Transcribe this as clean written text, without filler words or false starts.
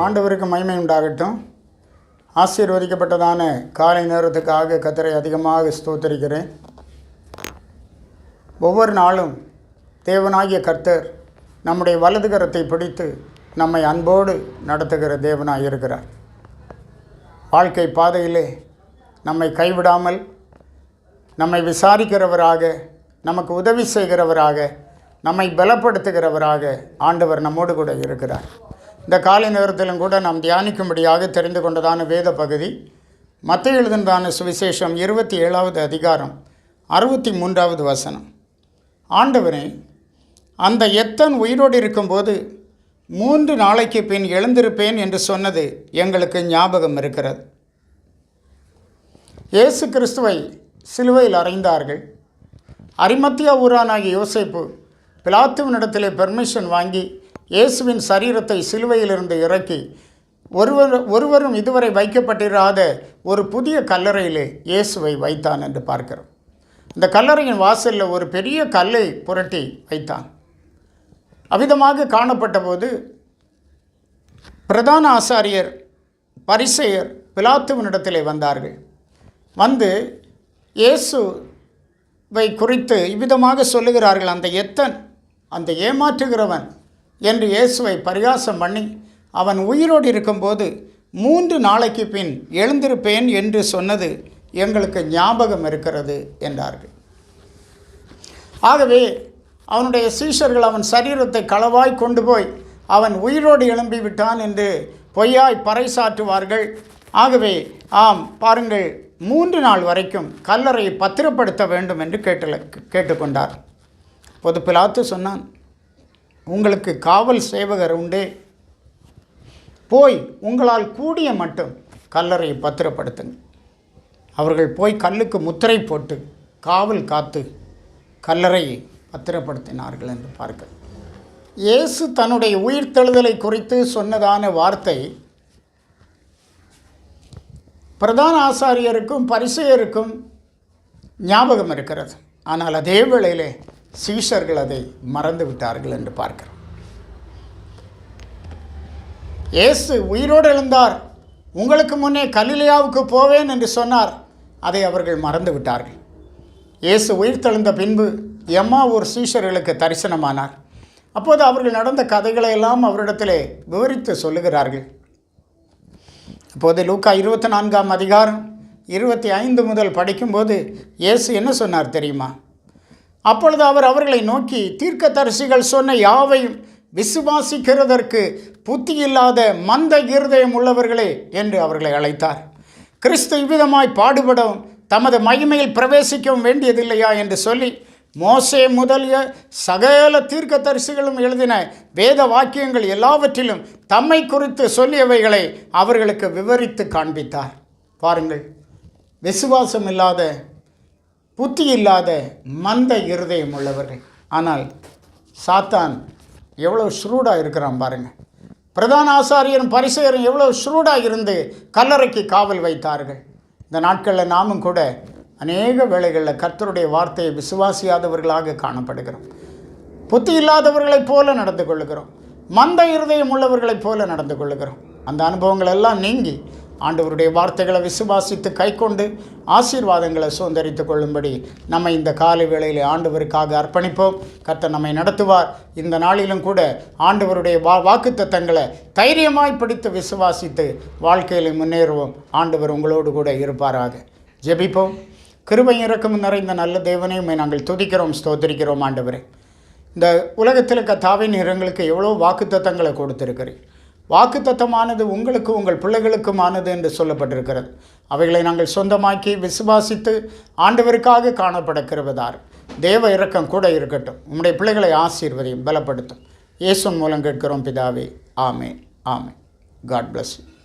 ஆண்டவருக்கு மகிமை உண்டாகட்டும். ஆசீர்வதிக்கப்பட்டதான காலை நேரத்துக்காக கர்த்தரை அதிகமாக ஸ்தோத்திரிக்கிறேன். ஒவ்வொரு நாளும் தேவனாகிய கர்த்தர் நம்முடைய வலது கரத்தை பிடித்து நம்மை அன்போடு நடத்துகிற தேவனாக இருக்கிறார். வாழ்க்கை பாதையிலே நம்மை கைவிடாமல் நம்மை விசாரிக்கிறவராக, நமக்கு உதவி செய்கிறவராக, நம்மை பலப்படுத்துகிறவராக ஆண்டவர் நம்மோடு கூட இருக்கிறார். இந்த காலை நேரத்திலும் கூட நாம் தியானிக்கும்படியாக தெரிந்து கொண்டதான வேத பகுதி மத்தேயு எழுதினதான சுவிசேஷம் 27வது அதிகாரம் 63வது வசனம். ஆண்டவரே, அந்த எத்தன் உயிரோடு இருக்கும்போது 3 நாளைக்கு பின் எழுந்திருப்பேன் என்று சொன்னது எங்களுக்கு ஞாபகம் இருக்கிறது. இயேசு கிறிஸ்துவை சிலுவையில் அறைந்தார்கள். அரிமத்தியா ஊரானாகிய யோசேப்பு பிலாத்துவினிடத்திலே பெர்மிஷன் வாங்கி இயேசுவின் சரீரத்தை சிலுவையிலிருந்து இறக்கி ஒருவரும் இதுவரை வைக்கப்பட்டிராத ஒரு புதிய கல்லறையிலே இயேசுவை வைத்தான் என்று பார்க்கிறோம். இந்த கல்லறையின் வாசலில் ஒரு பெரிய கல்லை புரட்டி வைத்தான். அவ்விதமாக காணப்பட்ட போது பிரதான ஆசாரியர், பரிசேயர் பிலாத்துவினிடத்திலே வந்தார்கள். வந்து இயேசுவை குறித்து இவ்விதமாக சொல்லுகிறார்கள், அந்த எத்தன், அந்த ஏமாற்றுகிறவன் என்று இயேசுவை பரிகாசம் பண்ணி, அவன் உயிரோடு இருக்கும்போது 3 நாளைக்கு பின் எழுந்திருப்பேன் என்று சொன்னது எங்களுக்கு ஞாபகம் இருக்கிறது என்றார்கள். ஆகவே அவனுடைய சீஷர்கள் அவன் சரீரத்தை களவாய் கொண்டு போய் அவன் உயிரோடு எழும்பி விட்டான் என்று பொய்யாய் பறைசாற்றுவார்கள். ஆகவே பாருங்கள், 3 நாள் வரைக்கும் கல்லறையை பத்திரப்படுத்த வேண்டும் என்று கேட்டுக்கொண்டார். பொது பிலாத்து சொன்னான், உங்களுக்கு காவல் சேவகர் உண்டே, போய் உங்களால் கூடிய மட்டும் கல்லறையை பத்திரப்படுத்துங்க. அவர்கள் போய் கல்லுக்கு முத்திரை போட்டு காவல் காத்து கல்லறையை பத்திரப்படுத்தினார்கள் என்று பார்க்க. இயேசு தன்னுடைய உயிர்த்தெழுதலை குறித்து சொன்னதான வார்த்தை பிரதான ஆசாரியருக்கும் பரிசேயருக்கும் ஞாபகம் இருக்கிறது. ஆனால் அதே வேளையிலே சீஷர்கள் அதை மறந்து விட்டார்கள் என்று பார்க்கிறோம். இயேசு உயிரோடு எழுந்தார், உங்களுக்கு முன்னே கலிலேயாவுக்கு போவேன் என்று சொன்னார். அதை அவர்கள் மறந்து விட்டார்கள். இயேசு உயிர்த்தெழுந்த பின்பு எம்மாவூர் சீஷர்களுக்கு தரிசனமானார். அப்போது அவர்கள் நடந்த கதைகளை எல்லாம் அவரிடத்திலே விவரித்து சொல்லுகிறார்கள். அப்போது லூக்கா 24ஆம் அதிகாரம் 25 முதல் படிக்கும்போது இயேசு என்ன சொன்னார் தெரியுமா? அப்பொழுது அவர் அவர்களை நோக்கி, தீர்க்கதரிசிகள் சொன்ன யாவையும் விசுவாசிக்கிறதற்கு புத்தி இல்லாத மந்த இருதயம் உள்ளவர்களே என்று அவர்களை அழைத்தார். கிறிஸ்து இவ்விதமாய் பாடுபடவும் தமது மகிமையில் பிரவேசிக்கவும் வேண்டியதில்லையா என்று சொல்லி மோசே முதலிய சகல தீர்க்கதரிசிகளும் எழுதின வேத வாக்கியங்கள் எல்லாவற்றிலும் தம்மை குறித்து சொல்லியவைகளை அவர்களுக்கு விவரித்து காண்பித்தார். பாருங்கள், விசுவாசம் இல்லாத, புத்தி இல்லாத, மந்த இருதயம் உள்ளவர்கள். ஆனால் சாத்தான் எவ்வளோ ஷ்ரூடாக இருக்கிறான் பாருங்கள். பிரதான ஆசாரியரும் பரிசேயரும் எவ்வளோ ஷ்ரூடாக இருந்து கல்லறைக்கு காவல் வைத்தார்கள். இந்த நாட்களில் நாமும் கூட அநேக வேளைகளில் கர்த்தருடைய வார்த்தையை விசுவாசியாதவர்களாக காணப்படுகிறோம். புத்தி இல்லாதவர்களைப் போல நடந்து கொள்ளுகிறோம். மந்த இருதயம் உள்ளவர்களைப் போல நடந்து கொள்ளுகிறோம். அந்த அனுபவங்கள் எல்லாம் நீங்கி ஆண்டவருடைய வார்த்தைகளை விசுவாசித்து கைக்கொண்டு ஆசீர்வாதங்களை சுதந்திரித்து கொள்ளும்படி நம்ம இந்த காலை வேளையில் ஆண்டவருக்காக அர்ப்பணிப்போம். கர்த்தர் நம்மை நடத்துவார். இந்த நாளிலும் கூட ஆண்டவருடைய வாக்குத்தத்தங்களை தைரியமாய் பிடித்து விசுவாசித்து வாழ்க்கையில் முன்னேறுவோம். ஆண்டவர் உங்களோடு கூட இருப்பாராக. ஜெபிப்போம். கிருபை இரக்கமும் நிறைந்த நல்ல தேவனே, உம்மை நாங்கள் துதிக்கிறோம், ஸ்தோத்திரிக்கிறோம். ஆண்டவரே, இந்த உலகத்தில் கர்த்தாவே நீர் எங்களுக்கு எவ்வளோ வாக்குத்தத்தங்களை கொடுத்திருக்கிறீர். வாக்குத்தத்தமானது உங்களுக்கு, உங்கள் பிள்ளைகளுக்குமானது என்று சொல்லப்பட்டிருக்கிறது. அவைகளை நாங்கள் சொந்தமாக்கி விசுவாசித்து ஆண்டவருக்காக காணப்பட கிருபைதார். தேவ இரக்கம் கூட இருக்கட்டும். உம்முடைய பிள்ளைகளை ஆசீர்வதியும், பலப்படுத்தும். இயேசுவின் மூலம் கேட்கிறோம் பிதாவே. Amen, amen. God bless you.